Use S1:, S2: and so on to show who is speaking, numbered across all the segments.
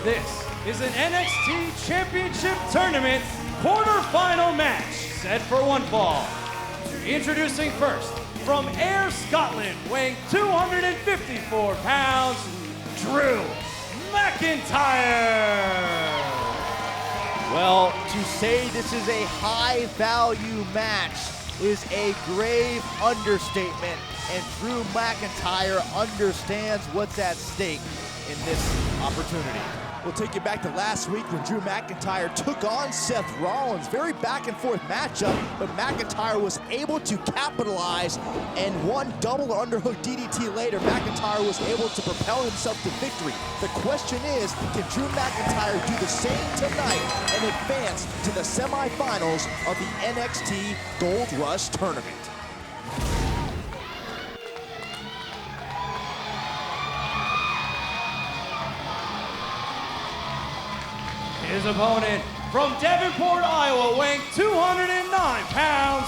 S1: This is an NXT Championship Tournament quarterfinal match set for one fall. Introducing first, from Ayr, Scotland, weighing 254 pounds, Drew McIntyre.
S2: Well, to say this is a high-value match is a grave understatement, and Drew McIntyre understands what's at stake in this opportunity.
S3: We'll take you back to last week when Drew McIntyre took on Seth Rollins. Very back and forth matchup, but McIntyre was able to capitalize, and one double or underhook DDT later, McIntyre was able to propel himself to victory. The question is, can Drew McIntyre do the same tonight and advance to the semifinals of the NXT Gold Rush Tournament?
S1: His opponent, from Davenport, Iowa, weighing 209 pounds,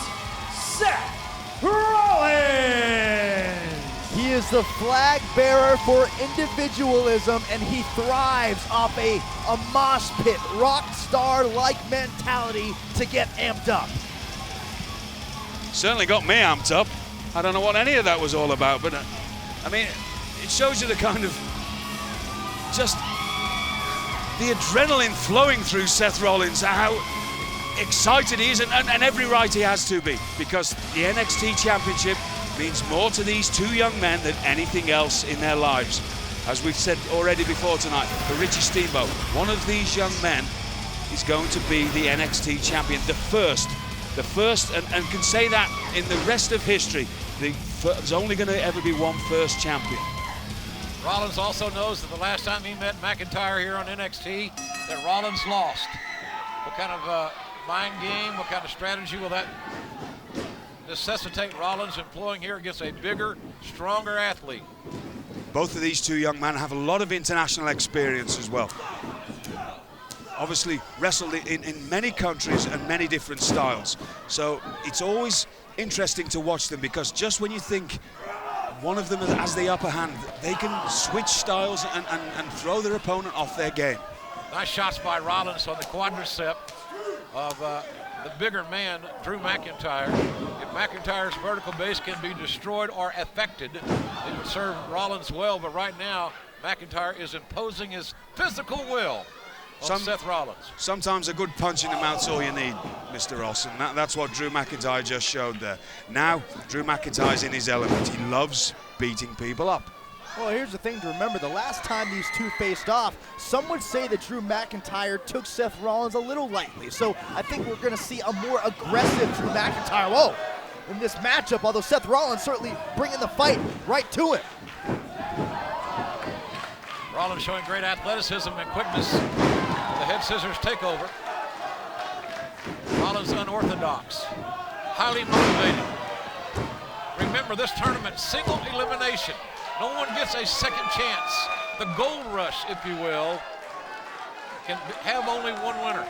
S1: Seth Rollins.
S2: He is the flag bearer for individualism, and he thrives off a mosh pit, rock star-like mentality to get amped up.
S4: Certainly got me amped up. I don't know what any of that was all about, but I mean, it shows you the kind of just the adrenaline flowing through Seth Rollins, how excited he is, and every right he has to be, because the NXT Championship means more to these two young men than anything else in their lives. As we've said already before tonight, for Richie Steamboat, one of these young men is going to be the NXT Champion, the first, and can say that in the rest of history, there's only going to ever be one first champion.
S5: Rollins also knows that the last time he met McIntyre here on NXT, that Rollins lost. What kind of mind game, what kind of strategy will that necessitate Rollins employing here against a bigger, stronger athlete?
S4: Both of these two young men have a lot of international experience as well. Obviously wrestled in many countries and many different styles. So it's always interesting to watch them, because just when you think one of them has the upper hand, they can switch styles and throw their opponent off their game.
S5: Nice shots by Rollins on the quadricep of the bigger man, Drew McIntyre. If McIntyre's vertical base can be destroyed or affected, it would serve Rollins well, but right now, McIntyre is imposing his physical will on Seth Rollins.
S4: Sometimes a good punch in the mouth's all you need, Mr. Ross, and that's what Drew McIntyre just showed there. Now, Drew McIntyre's in his element. He loves beating people up.
S2: Well, here's the thing to remember. The last time these two faced off, some would say that Drew McIntyre took Seth Rollins a little lightly. So I think we're going to see a more aggressive Drew McIntyre, in this matchup, although Seth Rollins certainly bringing the fight right to him.
S5: Rollins showing great athleticism and quickness. The head scissors takeover. Rollins unorthodox, highly motivated. Remember, this tournament, single elimination. No one gets a second chance. The gold rush, if you will, can have only one winner.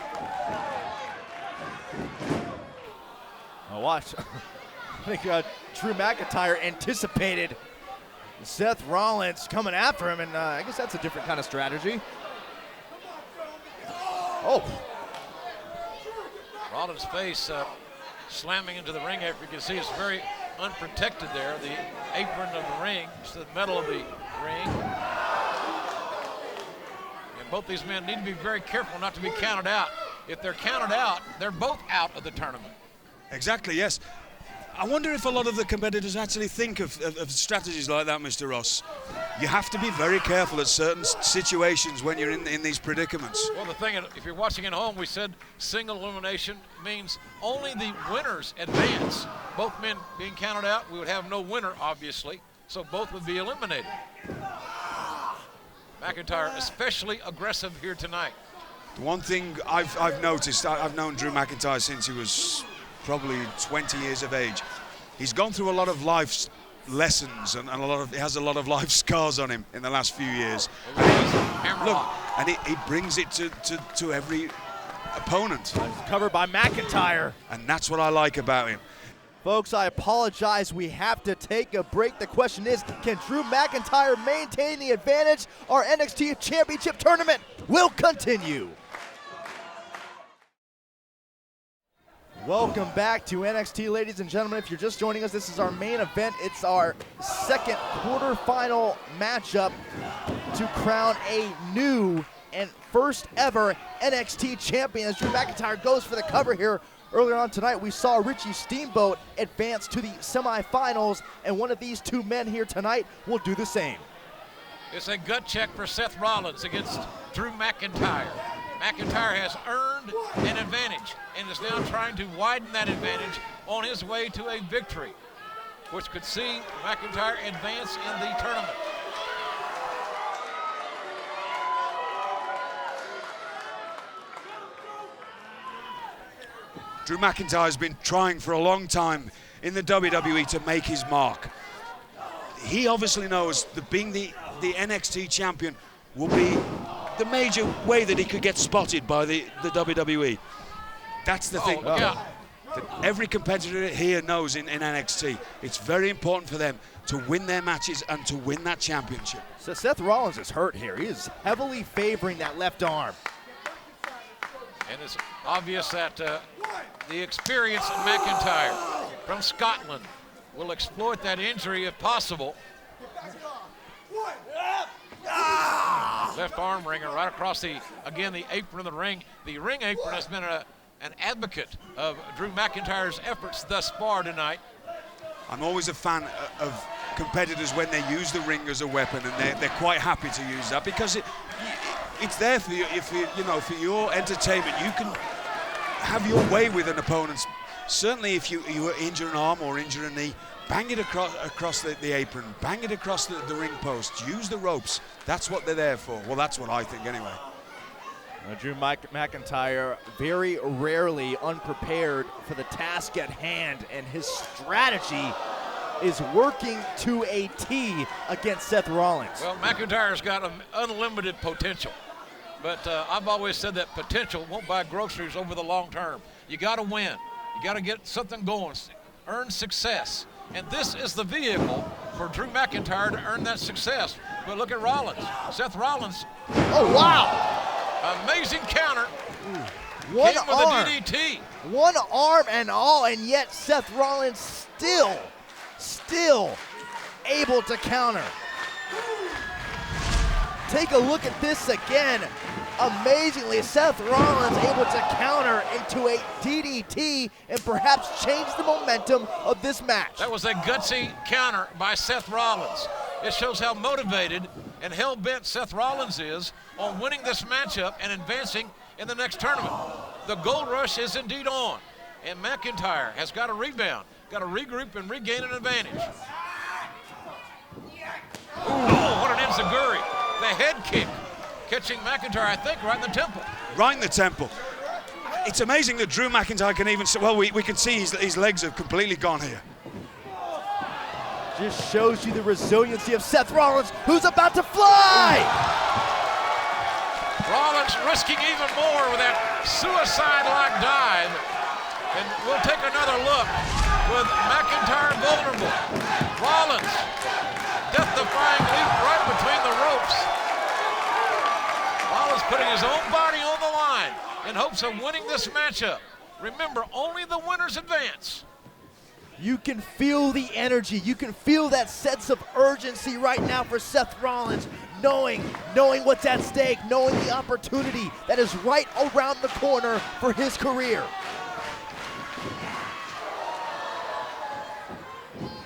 S2: Now watch. I think Drew McIntyre anticipated Seth Rollins coming after him, and I guess that's a different kind of strategy. Oh.
S5: Rollins' face slamming into the ring apron. You can see it's very unprotected there. The apron of the ring, it's the metal of the ring. And both these men need to be very careful not to be counted out. If they're counted out, they're both out of the tournament.
S4: Exactly, yes. I wonder if a lot of the competitors actually think of strategies like that, Mr. Ross. You have to be very careful at certain situations when you're in these predicaments.
S5: Well, the thing, if you're watching at home, we said single elimination means only the winners advance. Both men being counted out, we would have no winner, obviously, so both would be eliminated. McIntyre especially aggressive here tonight.
S4: The one thing I've noticed, I've known Drew McIntyre since he was probably 20 years of age. He's gone through a lot of life's lessons, and he has a lot of life scars on him in the last few years. And he brings it to every opponent.
S2: Covered by McIntyre.
S4: And that's what I like about him.
S2: Folks, I apologize. We have to take a break. The question is, can Drew McIntyre maintain the advantage? Our NXT Championship Tournament will continue. Welcome back to NXT, ladies and gentlemen. If you're just joining us, this is our main event. It's our second quarterfinal matchup to crown a new and first ever NXT champion as Drew McIntyre goes for the cover here. Earlier on tonight, we saw Richie Steamboat advance to the semifinals, and one of these two men here tonight will do the same.
S5: It's a gut check for Seth Rollins against Drew McIntyre. McIntyre has earned an advantage and is now trying to widen that advantage on his way to a victory, which could see McIntyre advance in the tournament.
S4: Drew McIntyre's been trying for a long time in the WWE to make his mark. He obviously knows that being the NXT champion will be the major way that he could get spotted by the WWE. That's the thing.
S5: Yeah.
S4: That every competitor here knows in NXT. It's very important for them to win their matches and to win that championship.
S2: So Seth Rollins is hurt here. He is heavily favoring that left arm.
S5: And it's obvious that the experienced McIntyre from Scotland will exploit that injury if possible. Left arm ringer right across the apron of the ring. The ring apron has been an advocate of Drew McIntyre's efforts thus far tonight.
S4: I'm always a fan of competitors when they use the ring as a weapon, and they're quite happy to use that because it's there for you. For your entertainment, you can have your way with an opponent. Certainly, if you injure an arm or injure a knee, bang it across the apron, bang it across the ring post, use the ropes. That's what they're there for. Well, that's what I think anyway.
S2: Drew McIntyre very rarely unprepared for the task at hand, and his strategy is working to a T against Seth Rollins.
S5: Well, McIntyre's got unlimited potential, but I've always said that potential won't buy groceries over the long term. You got to win. You got to get something going, earn success. And this is the vehicle for Drew McIntyre to earn that success. But look at Rollins. Seth Rollins.
S2: Oh, wow.
S5: Amazing counter.
S2: One
S5: Came with
S2: arm.
S5: a DDT.
S2: One arm and all, and yet Seth Rollins still able to counter. Take a look at this again. Amazingly, Seth Rollins able to counter into a DDT and perhaps change the momentum of this match.
S5: That was a gutsy counter by Seth Rollins. It shows how motivated and hell-bent Seth Rollins is on winning this matchup and advancing in the next tournament. The gold rush is indeed on, and McIntyre has got to rebound, got to regroup and regain an advantage. Oh, what an enziguri. The head kick, catching McIntyre, I think, right in the temple.
S4: Right in the temple. It's amazing that Drew McIntyre can even, well, we can see his legs have completely gone here.
S2: Just shows you the resiliency of Seth Rollins, who's about to fly!
S5: Rollins risking even more with that suicide-like dive. And we'll take another look with McIntyre vulnerable. Rollins, death-defying leap right between the ropes. Rollins putting his own body on the line in hopes of winning this matchup. Remember, only the winners advance.
S2: You can feel the energy. You can feel that sense of urgency right now for Seth Rollins, knowing what's at stake, knowing the opportunity that is right around the corner for his career.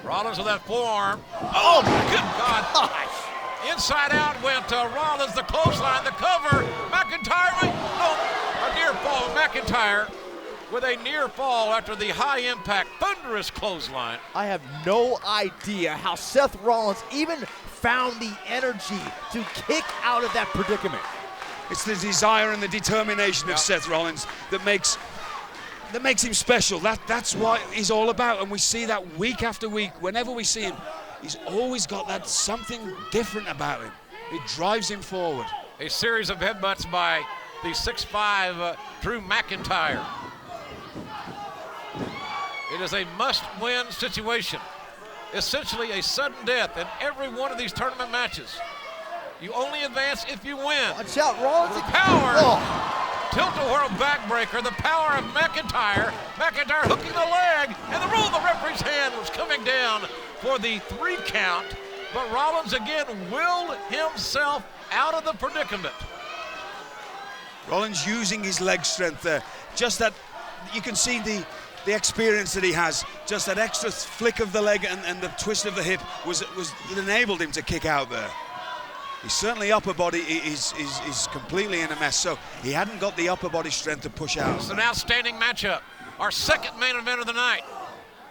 S5: Rollins with that forearm. Oh, good God. Inside out went Rollins, the clothesline, the cover. McIntyre, a near fall. McIntyre with a near fall after the high-impact, thunderous clothesline.
S2: I have no idea how Seth Rollins even found the energy to kick out of that predicament.
S4: It's the desire and the determination of Seth Rollins that makes him special. That's what he's all about, and we see that week after week. Whenever we see him, he's always got that something different about him. It drives him forward.
S5: A series of headbutts by the 6'5" Drew McIntyre. It is a must-win situation. Essentially a sudden death in every one of these tournament matches. You only advance if you win.
S2: Watch out, Rollins.
S5: The power.
S2: Oh.
S5: Tilt-a-whirl backbreaker, the power of McIntyre. McIntyre hooking the leg, and the rule of the referee's hand was coming down for the 3 count. But Rollins again willed himself out of the predicament.
S4: Rollins using his leg strength there. Just that, you can see the experience that he has. Just that extra flick of the leg and the twist of the hip it enabled him to kick out there. His certainly upper body is completely in a mess, so he hadn't got the upper body strength to push out.
S5: It's an outstanding matchup. Our second main event of the night.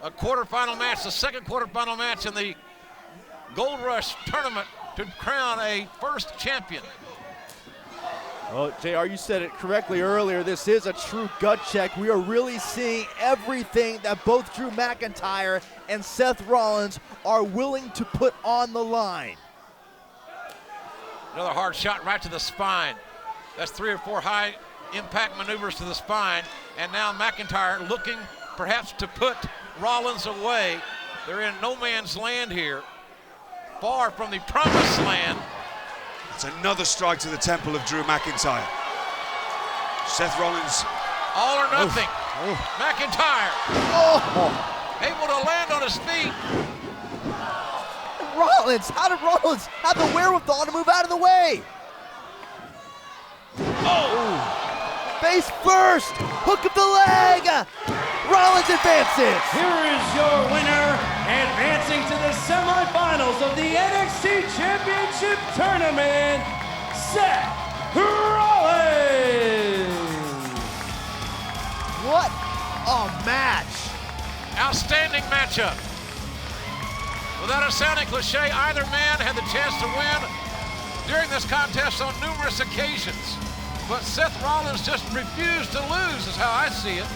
S5: A quarterfinal match, the second quarterfinal match in the Gold Rush tournament to crown a first champion.
S2: Well, JR, you said it correctly earlier. This is a true gut check. We are really seeing everything that both Drew McIntyre and Seth Rollins are willing to put on the line.
S5: Another hard shot right to the spine. That's 3 or 4 high impact maneuvers to the spine. And now McIntyre looking perhaps to put Rollins away. They're in no man's land here. Far from the promised land.
S4: It's another strike to the temple of Drew McIntyre. Seth Rollins.
S5: All or nothing. McIntyre. Able to land on his feet.
S2: Rollins, how did Rollins have the wherewithal to move out of the way? Face first, hook of the leg. Rollins advances.
S1: Here is your winner, advancing to the semifinals of the NXT Championship Tournament, Seth Rollins.
S2: What a match.
S5: Outstanding matchup. Without a sounding cliche, either man had the chance to win during this contest on numerous occasions. But Seth Rollins just refused to lose, is how I see it.